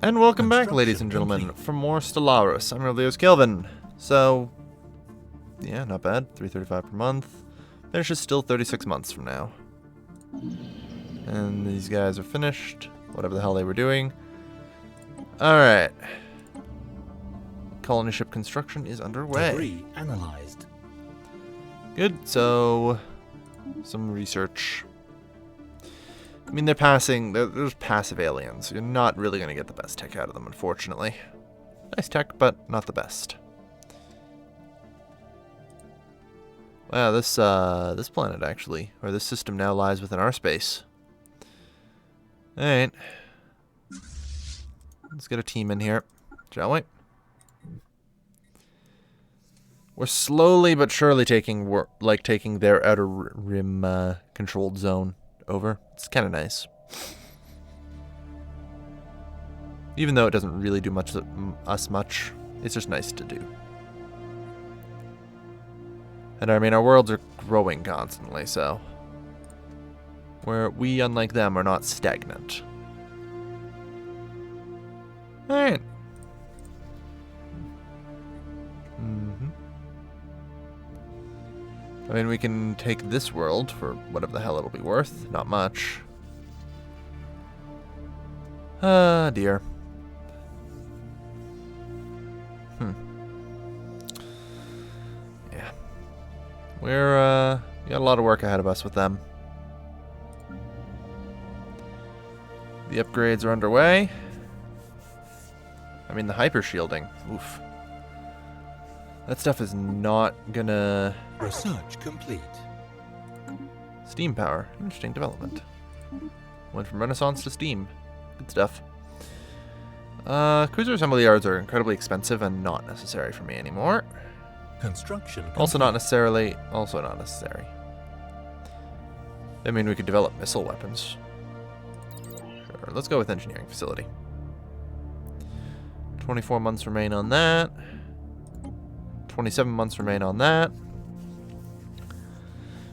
And welcome back, ladies and gentlemen, for more Stellaris. I'm Leo's Kelvin. So, yeah, not bad. $335 per month. Finishes still 36 months from now. And these guys are finished. Whatever the hell they were doing. Alright. Colony ship construction is underway. Debris analyzed. Good, so some research. I mean, they're just passive aliens. You're not really going to get the best tech out of them, unfortunately. Nice tech, but not the best. Wow, this planet actually, or this system now lies within our space. Alright. Let's get a team in here, shall we? We're slowly but surely taking their outer rim controlled zone over. It's kind of nice. Even though it doesn't really do us much, it's just nice to do. And I mean, our worlds are growing constantly, so we, unlike them, are not stagnant. Alright. I mean, we can take this world for whatever the hell it'll be worth. Not much. Ah, dear. Yeah. We got a lot of work ahead of us with them. The upgrades are underway. I mean, the hyper shielding. Oof. That stuff is not gonna... Research complete. Steam power. Interesting development. Went from Renaissance to Steam. Good stuff. Cruiser assembly yards are incredibly expensive and not necessary for me anymore. Construction complete. Also not necessary. I mean, we could develop missile weapons. Sure, let's go with engineering facility. 24 months remain on that. 27 months remain on that.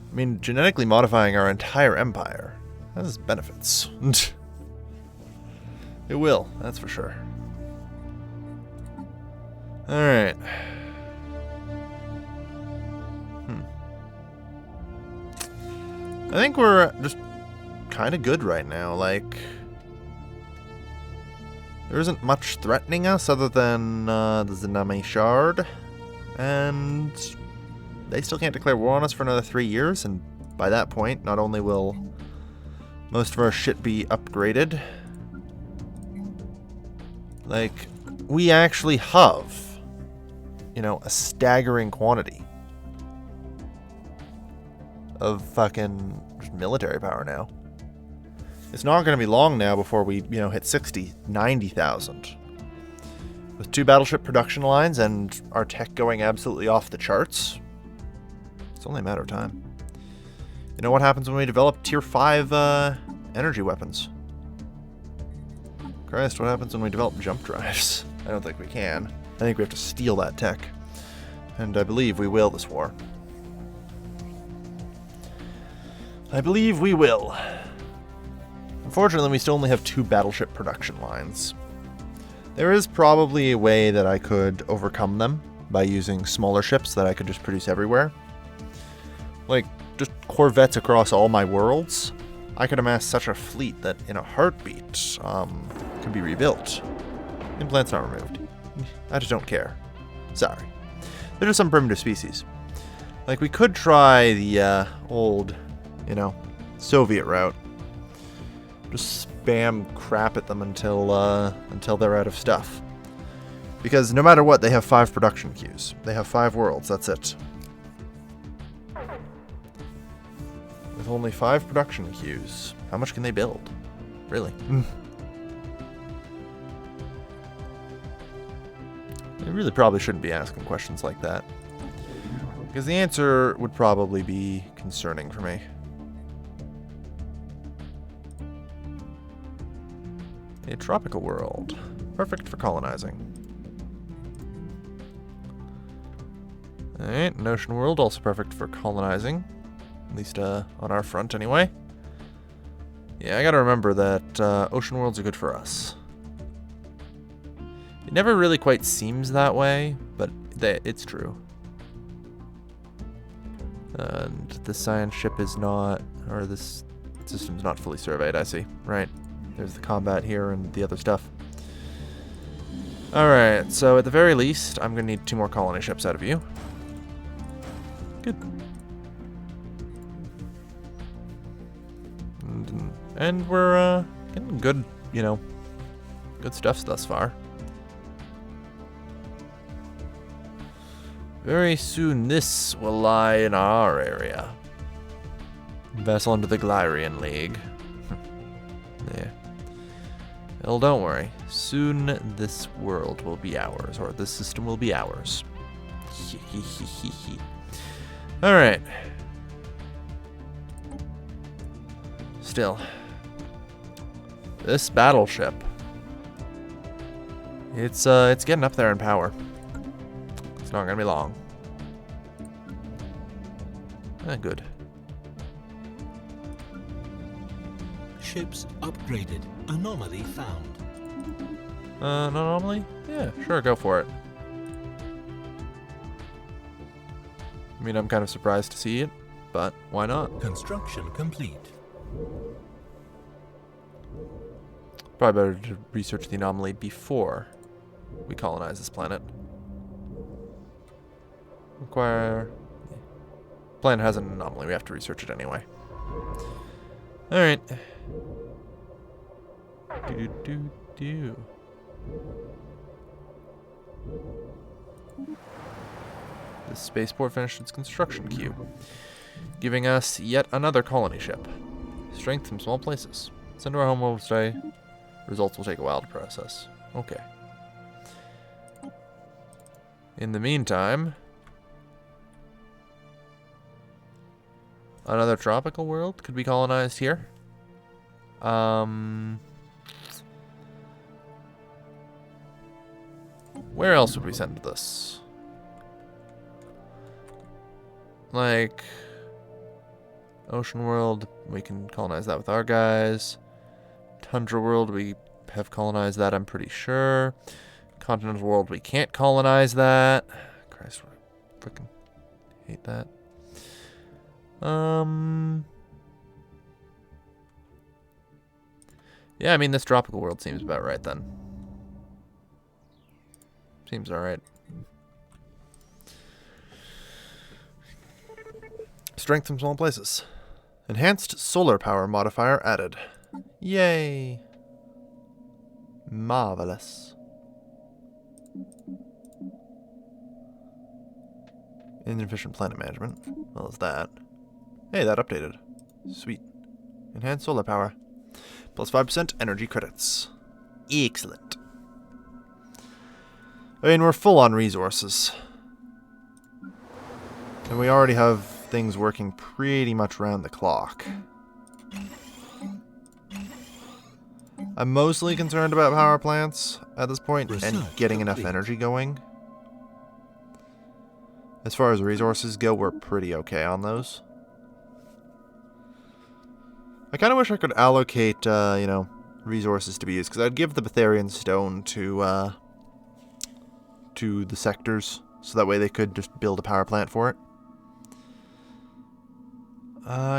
I mean, genetically modifying our entire empire has benefits. It will, that's for sure. Alright. I think we're just kind of good right now. Like, there isn't much threatening us other than the Zanami Shard. And they still can't declare war on us for another 3 years, and by that point, not only will most of our shit be upgraded, like, we actually have, you know, a staggering quantity of fucking military power now. It's not going to be long now before we, you know, hit 60, 90,000. With 2 battleship production lines and our tech going absolutely off the charts, it's only a matter of time. You know what happens when we develop tier 5 energy weapons? Christ, what happens when we develop jump drives? I don't think we can. I think we have to steal that tech. And I believe we will this war. I believe we will. Unfortunately, we still only have 2 battleship production lines. There is probably a way that I could overcome them by using smaller ships that I could just produce everywhere. Like, just corvettes across all my worlds. I could amass such a fleet that in a heartbeat could be rebuilt. Implants not removed. I just don't care. Sorry. They're just some primitive species. Like, we could try the old, you know, Soviet route. Just spam crap at them until they're out of stuff. Because no matter what, they have 5 production queues. They have 5 worlds, that's it. With only 5 production queues, how much can they build? Really? I really probably shouldn't be asking questions like that. Because the answer would probably be concerning for me. A tropical world. Perfect for colonizing. Alright, an ocean world, also perfect for colonizing. At least on our front, anyway. Yeah, I gotta remember that ocean worlds are good for us. It never really quite seems that way, but it's true. And the science ship is not, or this system's not fully surveyed, I see. Right. There's the combat here and the other stuff. Alright, so at the very least, I'm going to need 2 more colony ships out of you. Good. And we're getting good, you know, good stuff thus far. Very soon this will lie in our area. Vessel under the Glyrian League. Yeah. Well, don't worry. Soon this world will be ours, or this system will be ours. Alright. Still. This battleship. It's getting up there in power. It's not gonna be long. Good. Ships upgraded. Anomaly found. An anomaly? Yeah, sure, go for it. I mean, I'm kind of surprised to see it, but why not? Construction complete. Probably better to research the anomaly before we colonize this planet. Require... Planet has an anomaly, we have to research it anyway. Alright. Do. The spaceport finished its construction queue, giving us yet another colony ship. Strength from small places. Send to our home homestay. Results will take a while to process. Okay. In the meantime, another tropical world could be colonized here. Where else would we send this? Like, Ocean World, we can colonize that with our guys. Tundra World, we have colonized that, I'm pretty sure. Continental World, we can't colonize that. Christ, I freaking hate that. Yeah, I mean, this tropical world seems about right then. Seems alright. Strength from small places. Enhanced solar power modifier added. Yay! Marvelous. Inefficient planet management. Well, as that. Hey, that updated. Sweet. Enhanced solar power. Plus 5% energy credits. Excellent. I mean, we're full on resources. And we already have things working pretty much round the clock. I'm mostly concerned about power plants at this point and getting enough energy going. As far as resources go, we're pretty okay on those. I kind of wish I could allocate, you know, resources to be used, because I'd give the Betharian stone to the sectors, so that way they could just build a power plant for it.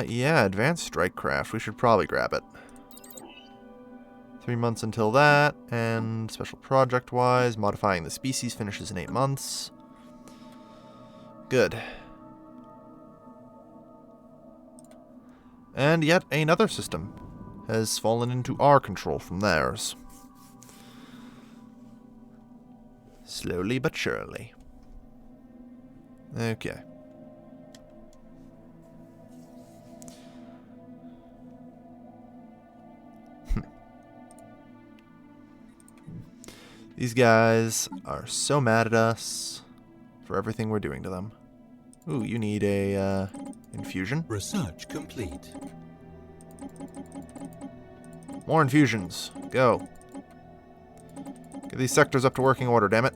Yeah, advanced strike craft. We should probably grab it. 3 months until that, and special project-wise, modifying the species finishes in 8 months. Good. And yet another system has fallen into our control from theirs. Slowly but surely. Okay. These guys are so mad at us for everything we're doing to them. Ooh, you need a infusion? Research complete. More infusions. Go. Get these sectors up to working order, damn it.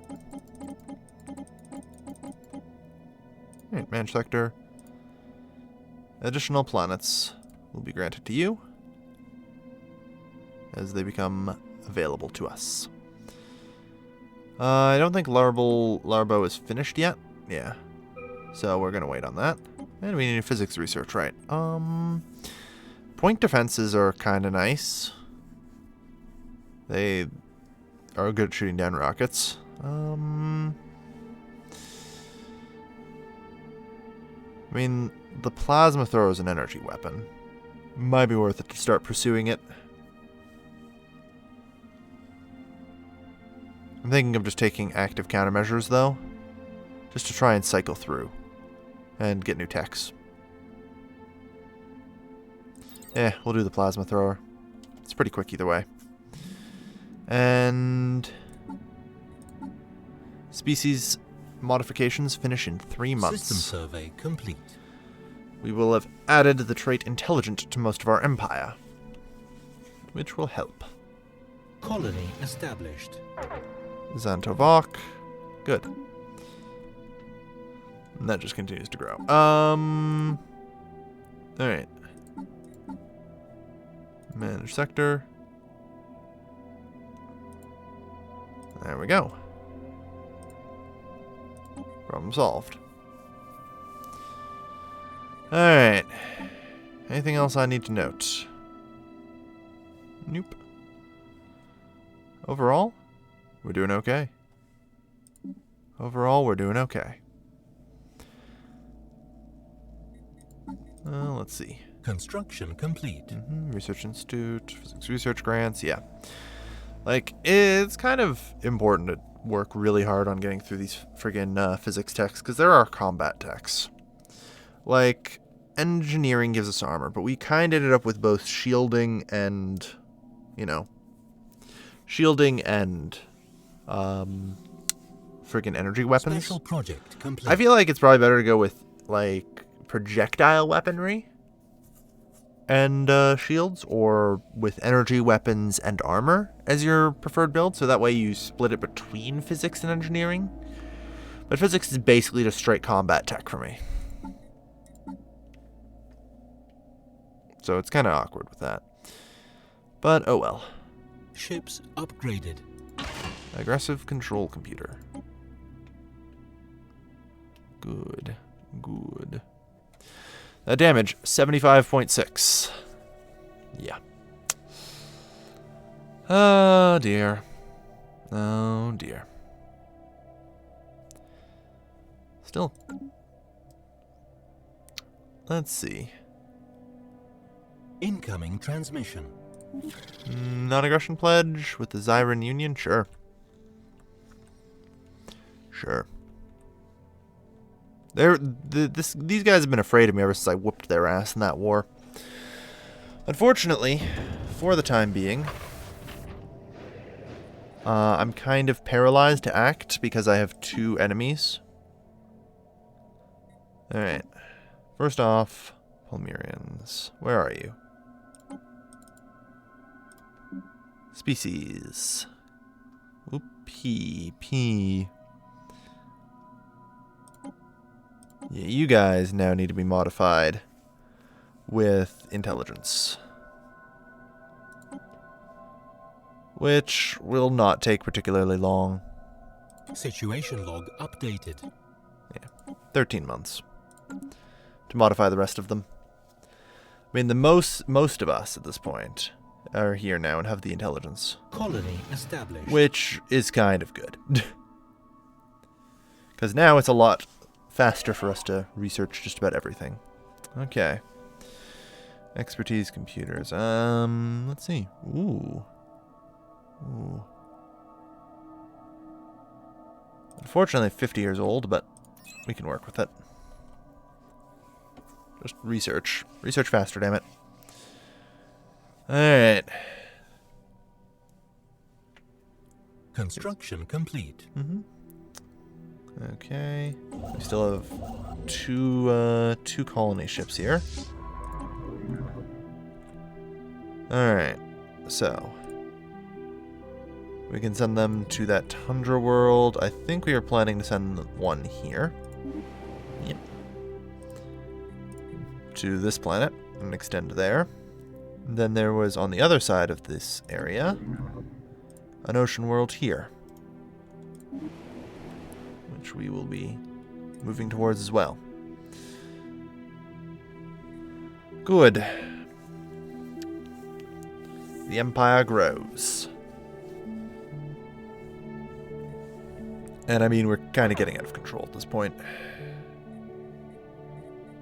Alright, manage sector. Additional planets will be granted to you as they become available to us. I don't think Larbo is finished yet. Yeah. So we're going to wait on that. And we need physics research, right? Point defenses are kind of nice. They are good at shooting down rockets. I mean, the plasma thrower is an energy weapon. Might be worth it to start pursuing it. I'm thinking of just taking active countermeasures, though. Just to try and cycle through. And get new techs. We'll do the plasma thrower. It's pretty quick either way. And species modifications finish in 3 months. System survey complete. We will have added the trait intelligent to most of our empire, which will help. Colony established. Xantovok. Good. And that just continues to grow. Alright. Manage sector. There we go. Problem solved. Alright. Anything else I need to note? Nope. Overall, we're doing okay. Overall, we're doing okay. Let's see. Construction complete. Research Institute, physics research grants, yeah. Like, it's kind of important to work really hard on getting through these friggin' physics techs, because there are combat techs. Like, engineering gives us armor, but we kind of ended up with both shielding and, you know, shielding and, friggin' energy weapons. Special project complete. I feel like it's probably better to go with, like, projectile weaponry and shields, or with energy weapons and armor as your preferred build, so that way you split it between physics and engineering. But physics is basically just straight combat tech for me. So it's kind of awkward with that. But oh well. Ships upgraded. Aggressive control computer. Good. Good. Damage, 75.6. Yeah. Oh, dear. Oh, dear. Still. Let's see. Incoming transmission. Non-aggression pledge with the Zyran Union? Sure. Sure. These guys have been afraid of me ever since I whooped their ass in that war. Unfortunately, for the time being, I'm kind of paralyzed to act because I have 2 enemies. Alright. First off, Palmyrians. Where are you? Species. Oop, P. Yeah, you guys now need to be modified with intelligence. Which will not take particularly long. Situation log updated. Yeah, 13 months to modify the rest of them. I mean, the most of us at this point are here now and have the intelligence. Colony established. Which is kind of good. Because now it's a lot faster for us to research just about everything. Okay. Expertise computers. Let's see. Ooh. Unfortunately, 50 years old, but we can work with it. Just research. Research faster, damn it. Alright. Construction complete. Okay. We still have two colony ships here. Alright. So we can send them to that tundra world. I think we are planning to send one here. Yep. To this planet and extend there. Then there was on the other side of this area an ocean world here. which we will be moving towards as well. Good. The Empire grows. And I mean, we're kind of getting out of control at this point.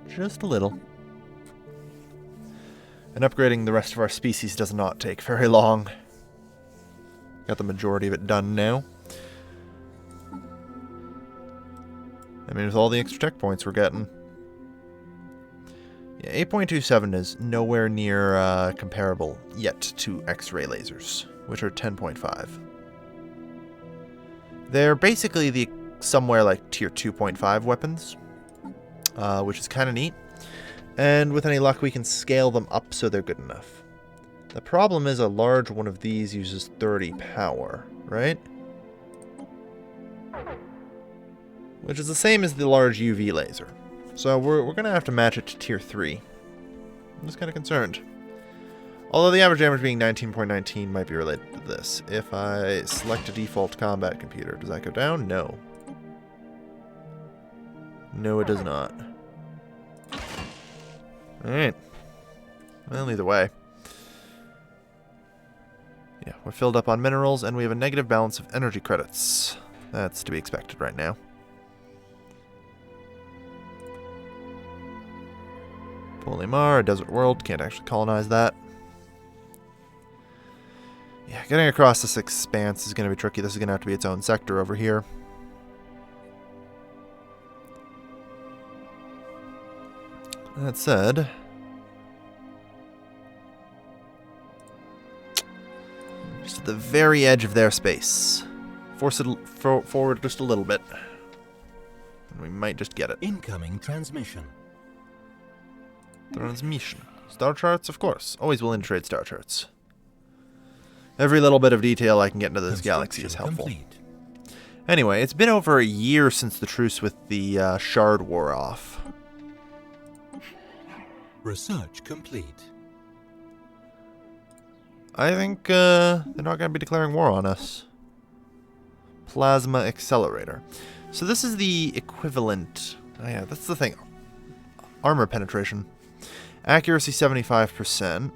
Just a little. And upgrading the rest of our species does not take very long. Got the majority of it done now. I mean, with all the extra tech points we're getting. Yeah, 8.27 is nowhere near comparable yet to X-ray lasers, which are 10.5. They're basically the somewhere like tier 2.5 weapons, which is kind of neat. And with any luck, we can scale them up so they're good enough. The problem is a large one of these uses 30 power, right? Which is the same as the large UV laser. So we're going to have to match it to tier 3. I'm just kind of concerned. Although the average damage being 19.19 might be related to this. If I select a default combat computer, does that go down? No. No, it does not. Alright. Well, either way. Yeah, we're filled up on minerals, and we have a negative balance of energy credits. That's to be expected right now. Polymar, a desert world, can't actually colonize that. Yeah, getting across this expanse is going to be tricky. This is going to have to be its own sector over here. That said, just at the very edge of their space. Force it forward just a little bit. And we might just get it. Incoming transmission. Transmission. Star charts, of course. Always willing to trade star charts. Every little bit of detail I can get into this galaxy is helpful. Complete. Anyway, it's been over a year since the truce with the Shard wore off. Research complete. I think they're not going to be declaring war on us. Plasma accelerator. So this is the equivalent. Oh yeah, that's the thing. Armor penetration. Accuracy 75%.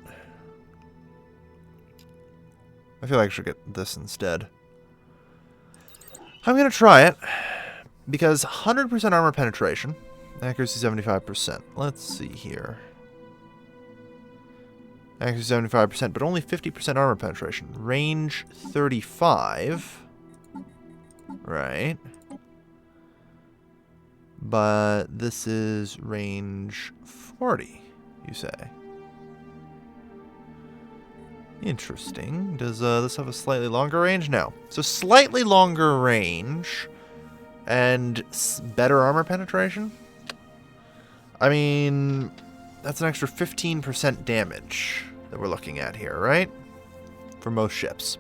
I feel like I should get this instead. I'm going to try it. Because 100% armor penetration. Accuracy 75%. Let's see here. Accuracy 75%, but only 50% armor penetration. Range 35. Right. But this is range 40, you say. Interesting. Does this have a slightly longer range? No. So slightly longer range and better armor penetration? I mean, that's an extra 15% damage that we're looking at here, right? For most ships.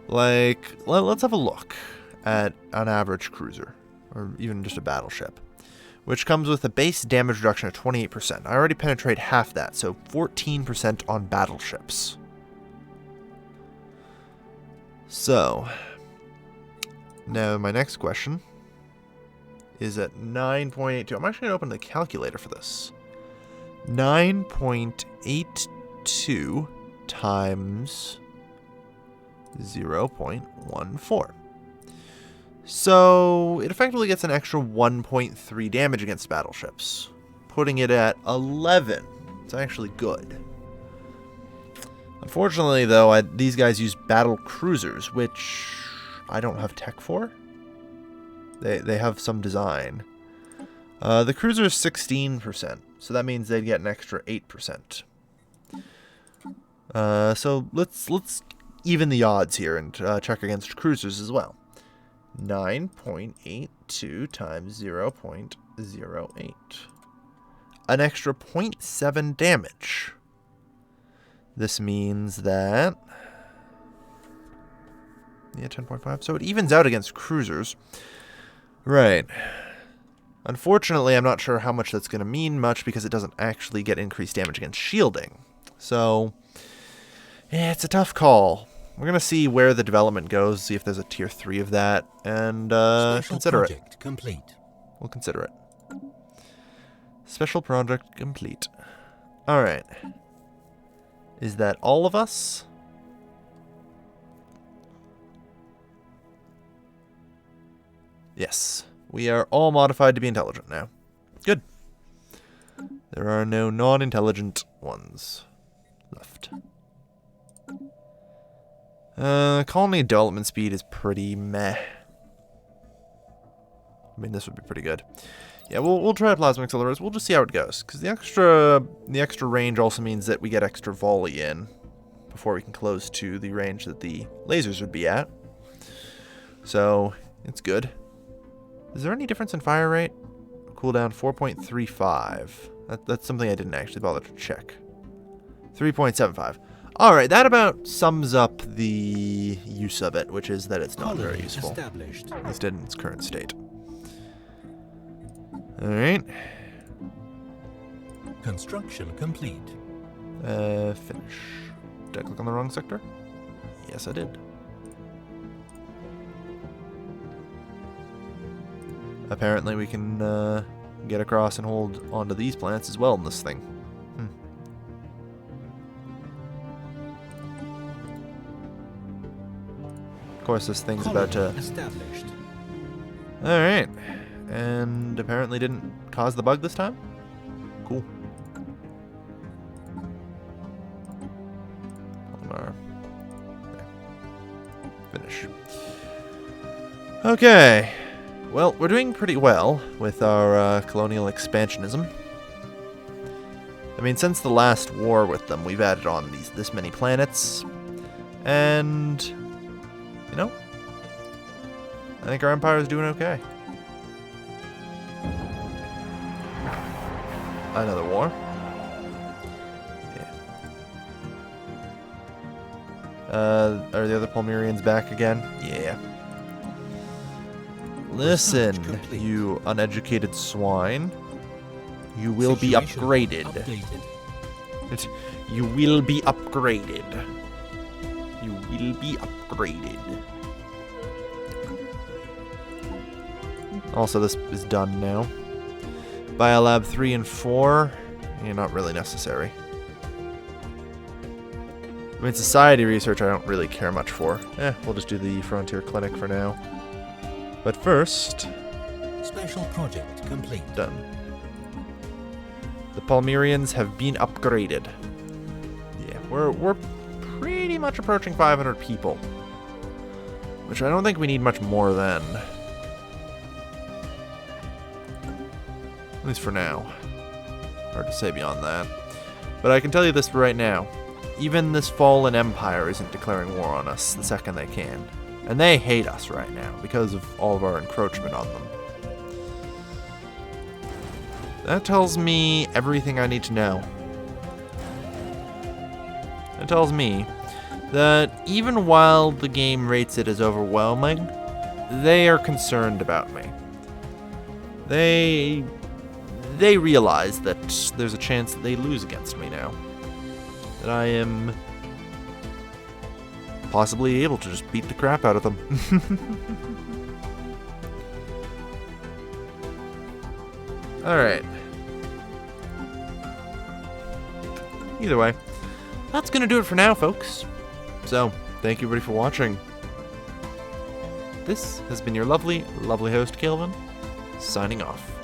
Like, let's have a look at an average cruiser, or even just a battleship, which comes with a base damage reduction of 28%. I already penetrate half that, so 14% on battleships. So, now my next question is at 9.82. I'm actually going to open the calculator for this. 9.82 times 0.14. So it effectively gets an extra 1.3 damage against battleships, putting it at 11. It's actually good. Unfortunately, though, these guys use battle cruisers, which I don't have tech for. They have some design. The cruiser is 16%, so that means they'd get an extra 8%. So let's even the odds here and check against cruisers as well. 9.82 times 0.08. An extra 0.7 damage. This means that... yeah, 10.5. So it evens out against cruisers. Right. Unfortunately, I'm not sure how much that's going to mean much because it doesn't actually get increased damage against shielding. So, yeah, it's a tough call. We're going to see where the development goes, see if there's a tier 3 of that, and consider it. Project complete. We'll consider it. Special project complete. Alright. Is that all of us? Yes. We are all modified to be intelligent now. Good. There are no non-intelligent ones left. Colony development speed is pretty meh. I mean, this would be pretty good. Yeah, we'll try plasma accelerators. We'll just see how it goes, because the extra range also means that we get extra volley in before we can close to the range that the lasers would be at. So it's good. Is there any difference in fire rate? Cooldown 4.35. That's something I didn't actually bother to check. 3.75. Alright, that about sums up the use of it, which is that it's not very useful. At least in its current state. Alright. Construction complete. Finish. Did I click on the wrong sector? Yes, I did. Apparently we can get across and hold onto these plants as well in this thing. Of course, this thing's about to... Alright. And apparently didn't cause the bug this time? Cool. Finish. Okay. Well, we're doing pretty well with our colonial expansionism. I mean, since the last war with them, we've added on this many planets. And, you know, I think our empire is doing okay. Another war. Yeah. Are the other Palmyrians back again? Yeah. Listen, you uneducated swine. You will be upgraded. You will be upgraded. You will be upgraded. Also, this is done now. Biolab 3 and 4, not really necessary. I mean, society research I don't really care much for. We'll just do the frontier clinic for now. But first... Special project complete. Done. The Palmyrians have been upgraded. Yeah, we're pretty much approaching 500 people. Which I don't think we need much more than. At least for now. Hard to say beyond that. But I can tell you this right now. Even this fallen empire isn't declaring war on us the second they can. And they hate us right now because of all of our encroachment on them. That tells me everything I need to know. It tells me that even while the game rates it as overwhelming, they are concerned about me. They realize that there's a chance that they lose against me now. That I am possibly able to just beat the crap out of them. Alright. Either way, that's going to do it for now, folks. So, thank you everybody for watching. This has been your lovely, lovely host, Kelvin, signing off.